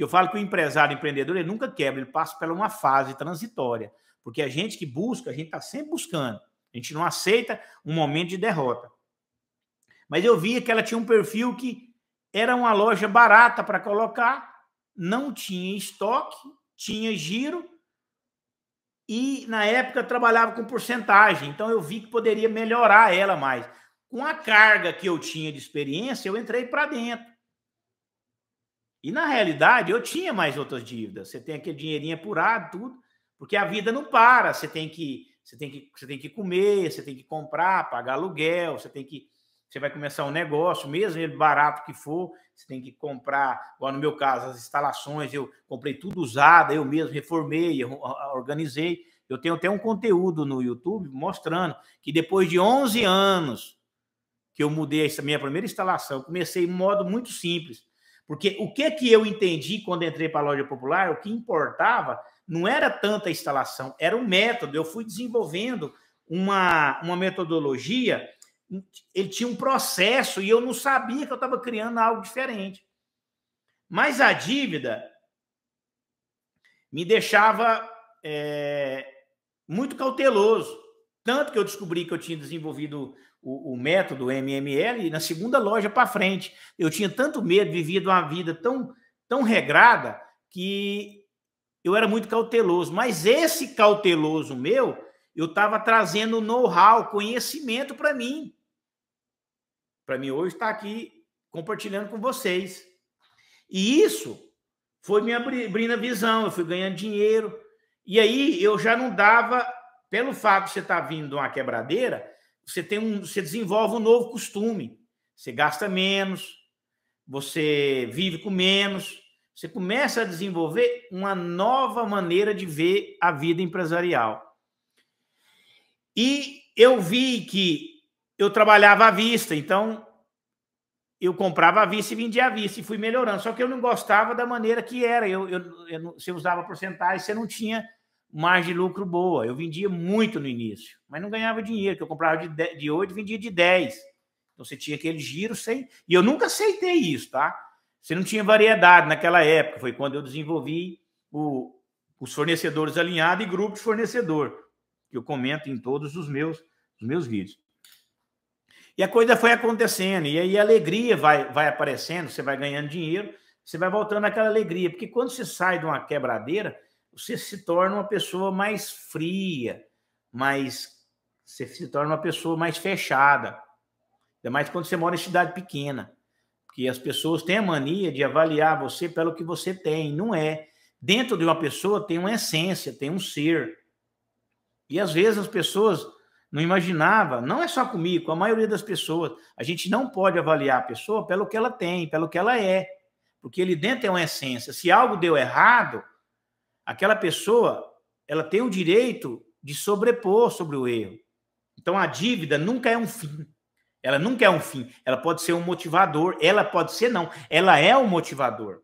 Porque eu falo que o empresário, o empreendedor, ele nunca quebra, ele passa por uma fase transitória. Porque a gente que busca, a gente está sempre buscando. A gente não aceita um momento de derrota. Mas eu via que ela tinha um perfil que era uma loja barata para colocar, não tinha estoque, tinha giro e, na época, trabalhava com porcentagem. Então, eu vi que poderia melhorar ela mais. Com a carga que eu tinha de experiência, eu entrei para dentro. E, na realidade, eu tinha mais outras dívidas. Você tem aquele dinheirinho apurado, tudo, porque a vida não para. Você tem que comer, você tem que comprar, pagar aluguel, você vai começar um negócio, mesmo ele barato que for, você tem que comprar, igual no meu caso, as instalações, eu comprei tudo usado, eu mesmo reformei, organizei. Eu tenho até um conteúdo no YouTube mostrando que depois de 11 anos que eu mudei essa minha primeira instalação, eu comecei em um modo muito simples. Porque o que eu entendi quando entrei para a loja popular, o que importava não era tanta instalação, era um método. Eu fui desenvolvendo uma metodologia, ele tinha um processo e eu não sabia que eu estava criando algo diferente. Mas a dívida me deixava muito cauteloso. Tanto que eu descobri que eu tinha desenvolvido o método MML na segunda loja para frente. Eu tinha tanto medo, vivia de uma vida tão regrada, que eu era muito cauteloso. Mas esse cauteloso meu, eu estava trazendo know-how, conhecimento para mim. Para mim hoje estar aqui compartilhando com vocês. E isso foi me abrindo a visão, eu fui ganhando dinheiro. E aí eu já não dava, pelo fato de você estar vindo de uma quebradeira, você desenvolve um novo costume. Você gasta menos, você vive com menos, você começa a desenvolver uma nova maneira de ver a vida empresarial. E eu vi que eu trabalhava à vista, então eu comprava à vista e vendia à vista, e fui melhorando. Só que eu não gostava da maneira que era. Você usava porcentagem, você não tinha margem de lucro boa. Eu vendia muito no início, mas não ganhava dinheiro, que eu comprava de 8 e vendia de 10. Então você tinha aquele giro sem... E eu nunca aceitei isso, tá? Você não tinha variedade naquela época. Foi quando eu desenvolvi os fornecedores alinhados e grupo de fornecedor, que eu comento em todos os meus vídeos. E a coisa foi acontecendo, e aí a alegria vai aparecendo, você vai ganhando dinheiro, você vai voltando àquela alegria, porque quando você sai de uma quebradeira, você se torna uma pessoa mais fria, você se torna uma pessoa mais fechada, ainda mais quando você mora em cidade pequena, porque as pessoas têm a mania de avaliar você pelo que você tem, não é. Dentro de uma pessoa tem uma essência, tem um ser, e às vezes as pessoas não imaginava, não é só comigo, com a maioria das pessoas, a gente não pode avaliar a pessoa pelo que ela tem, pelo que ela é, porque ali dentro é uma essência. Se algo deu errado, aquela pessoa, ela tem o direito de sobrepor sobre o erro. Então a dívida nunca é um fim, ela nunca é um fim, ela pode ser um motivador, ela pode ser não, ela é um motivador.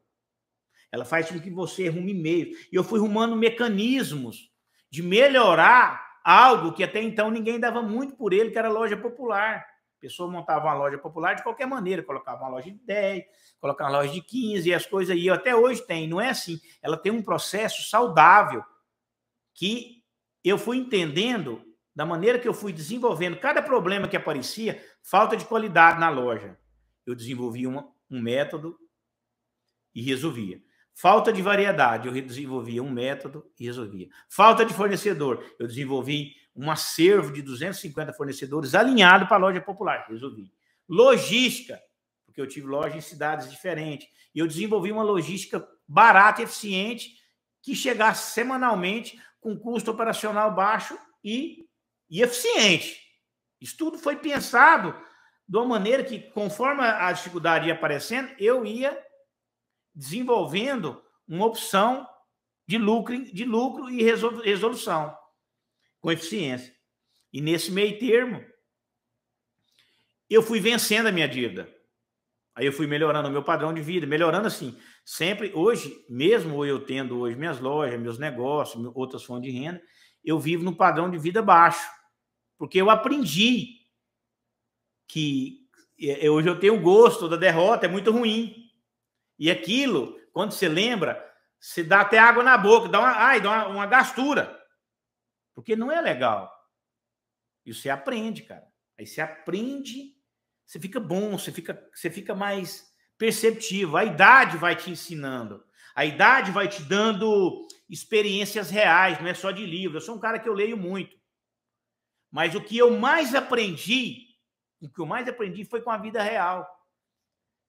Ela faz com que você rume meios. E eu fui rumando mecanismos de melhorar algo que até então ninguém dava muito por ele, que era loja popular. A pessoa montava uma loja popular de qualquer maneira, colocava uma loja de 10, colocava uma loja de 15, e as coisas aí, até hoje tem, não é assim. Ela tem um processo saudável que eu fui entendendo da maneira que eu fui desenvolvendo cada problema que aparecia, falta de qualidade na loja. Eu desenvolvi um método e resolvia. Falta de variedade, eu desenvolvia um método e resolvia. Falta de fornecedor, eu desenvolvi um acervo de 250 fornecedores alinhado para a loja popular, resolvi. Logística, porque eu tive loja em cidades diferentes, e eu desenvolvi uma logística barata e eficiente que chegasse semanalmente com custo operacional baixo e eficiente. Isso tudo foi pensado de uma maneira que, conforme a dificuldade ia aparecendo, eu ia desenvolvendo uma opção de lucro e resolução com eficiência. E nesse meio termo, eu fui vencendo a minha dívida. Aí eu fui melhorando o meu padrão de vida, melhorando assim, sempre, hoje, mesmo eu tendo hoje minhas lojas, meus negócios, outras fontes de renda, eu vivo num padrão de vida baixo, porque eu aprendi que hoje eu tenho o gosto da derrota, é muito ruim. E aquilo, quando você lembra, você dá até água na boca, dá uma gastura. Porque não é legal. E você aprende, cara. Aí você aprende, você fica bom, você fica mais perceptivo. A idade vai te ensinando. A idade vai te dando experiências reais, não é só de livro. Eu sou um cara que eu leio muito. Mas o que eu mais aprendi foi com a vida real.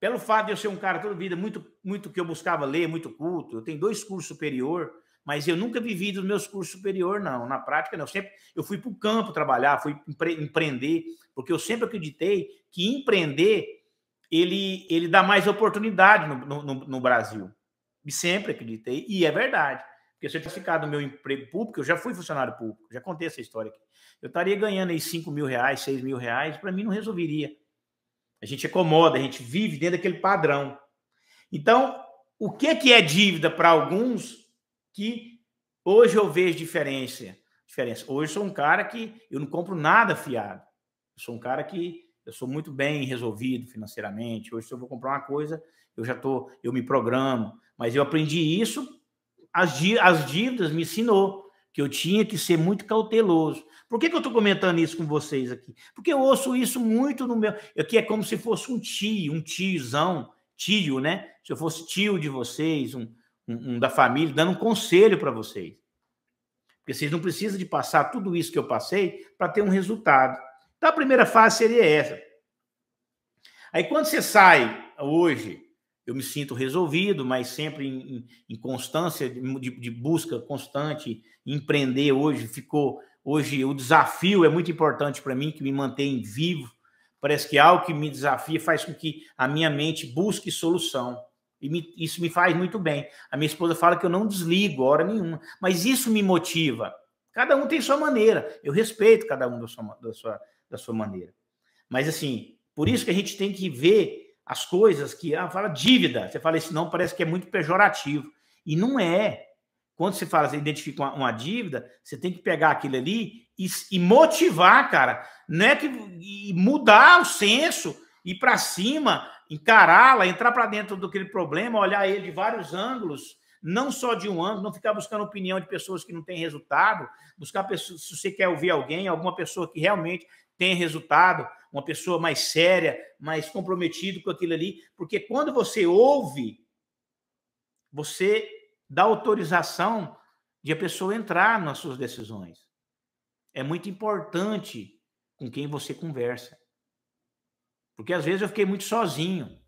Pelo fato de eu ser um cara toda a vida muito que eu buscava ler, muito culto. Eu tenho 2 cursos superior, mas eu nunca vivi dos meus cursos superior, não. Na prática, não. Eu fui para o campo trabalhar, fui empreender, porque eu sempre acreditei que empreender ele dá mais oportunidade no Brasil. E sempre acreditei, e é verdade. Porque se eu tivesse ficado no meu emprego público, eu já fui funcionário público, já contei essa história aqui. Eu estaria ganhando aí 5 mil reais, 6 mil reais, para mim não resolveria. A gente acomoda, a gente vive dentro daquele padrão. Então, o que é dívida para alguns que hoje eu vejo diferença? Hoje eu sou um cara que eu não compro nada fiado. Eu sou um cara que eu sou muito bem resolvido financeiramente. Hoje, se eu vou comprar uma coisa, eu me programo. Mas eu aprendi isso, as dívidas me ensinou que eu tinha que ser muito cauteloso. Por que eu estou comentando isso com vocês aqui? Porque eu ouço isso muito no meu... Aqui é como se fosse um tiozão, tio, né? Se eu fosse tio de vocês, um da família, dando um conselho para vocês. Porque vocês não precisam de passar tudo isso que eu passei para ter um resultado. Então, a primeira fase seria essa. Aí, quando você sai hoje, eu me sinto resolvido, mas sempre em constância, de busca constante, empreender hoje Hoje o desafio é muito importante para mim, que me mantém vivo. Parece que algo que me desafia faz com que a minha mente busque solução. Isso me faz muito bem. A minha esposa fala que eu não desligo hora nenhuma, mas isso me motiva. Cada um tem sua maneira. Eu respeito cada um da sua maneira. Mas, assim, por isso que a gente tem que ver as coisas que... fala dívida. Você fala isso, não, parece que é muito pejorativo. E não é. Quando você fala, você identifica uma dívida, você tem que pegar aquilo ali e motivar, cara. Não é que mudar o senso, ir para cima, encará-la, entrar para dentro daquele problema, olhar ele de vários ângulos, não só de um ângulo, não ficar buscando opinião de pessoas que não têm resultado, buscar pessoas, se você quer ouvir alguma pessoa que realmente tem resultado, uma pessoa mais séria, mais comprometida com aquilo ali, porque quando você ouve, você dá autorização de a pessoa entrar nas suas decisões. É muito importante com quem você conversa. Porque às vezes eu fiquei muito sozinho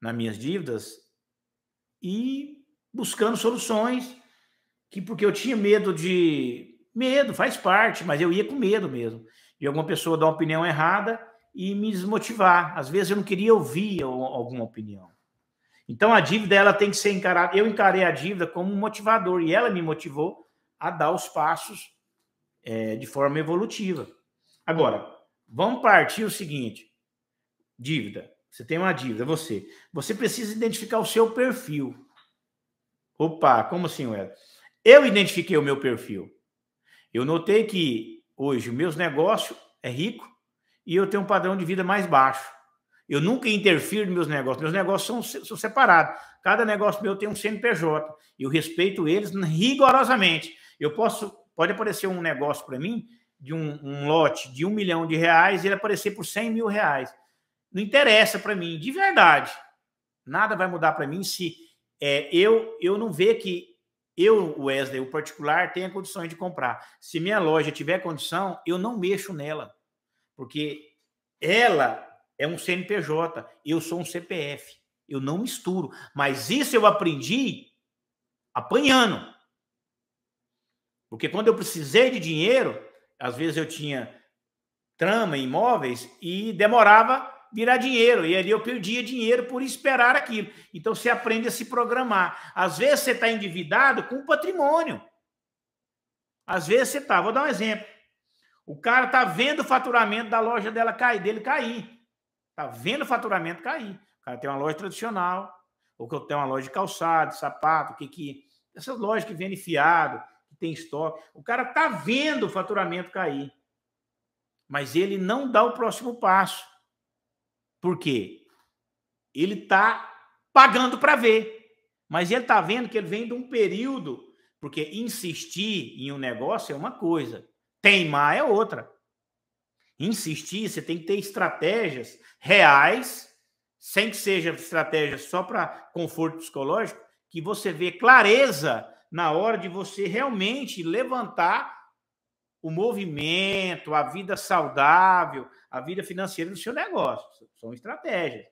nas minhas dívidas e buscando soluções porque eu tinha medo Medo, faz parte, mas eu ia com medo mesmo. De alguma pessoa dar uma opinião errada e me desmotivar. Às vezes eu não queria ouvir alguma opinião. Então, a dívida ela tem que ser encarada... Eu encarei a dívida como um motivador e ela me motivou a dar os passos de forma evolutiva. Agora, vamos partir o seguinte. Dívida. Você tem uma dívida, você precisa identificar o seu perfil. Opa, como assim, Wellington? Eu identifiquei o meu perfil. Eu notei que hoje o meu negócio é rico e eu tenho um padrão de vida mais baixo. Eu nunca interfiro nos meus negócios. Meus negócios são separados. Cada negócio meu tem um CNPJ. Eu respeito eles rigorosamente. Pode aparecer um negócio para mim de um lote de R$1 milhão e ele aparecer por R$100 mil. Não interessa para mim, de verdade. Nada vai mudar para mim se eu não ver que Wesley, o particular, tenha condições de comprar. Se minha loja tiver condição, eu não mexo nela. Porque ela é um CNPJ, eu sou um CPF. Eu não misturo. Mas isso eu aprendi apanhando. Porque quando eu precisei de dinheiro, às vezes eu tinha trama em imóveis e demorava virar dinheiro. E ali eu perdia dinheiro por esperar aquilo. Então você aprende a se programar. Às vezes você está endividado com patrimônio. Às vezes você está. Vou dar um exemplo. O cara está vendo o faturamento da loja dele cair. Está vendo o faturamento cair. O cara tem uma loja tradicional, ou que eu tenho uma loja de calçado, sapato, essas lojas que vendem fiado, que tem estoque. O cara está vendo o faturamento cair. Mas ele não dá o próximo passo. Por quê? Ele está pagando para ver. Mas ele está vendo que ele vem de um período, porque insistir em um negócio é uma coisa, teimar é outra. Insistir, você tem que ter estratégias reais, sem que seja estratégia só para conforto psicológico, que você vê clareza na hora de você realmente levantar o movimento, a vida saudável, a vida financeira do seu negócio. São estratégias.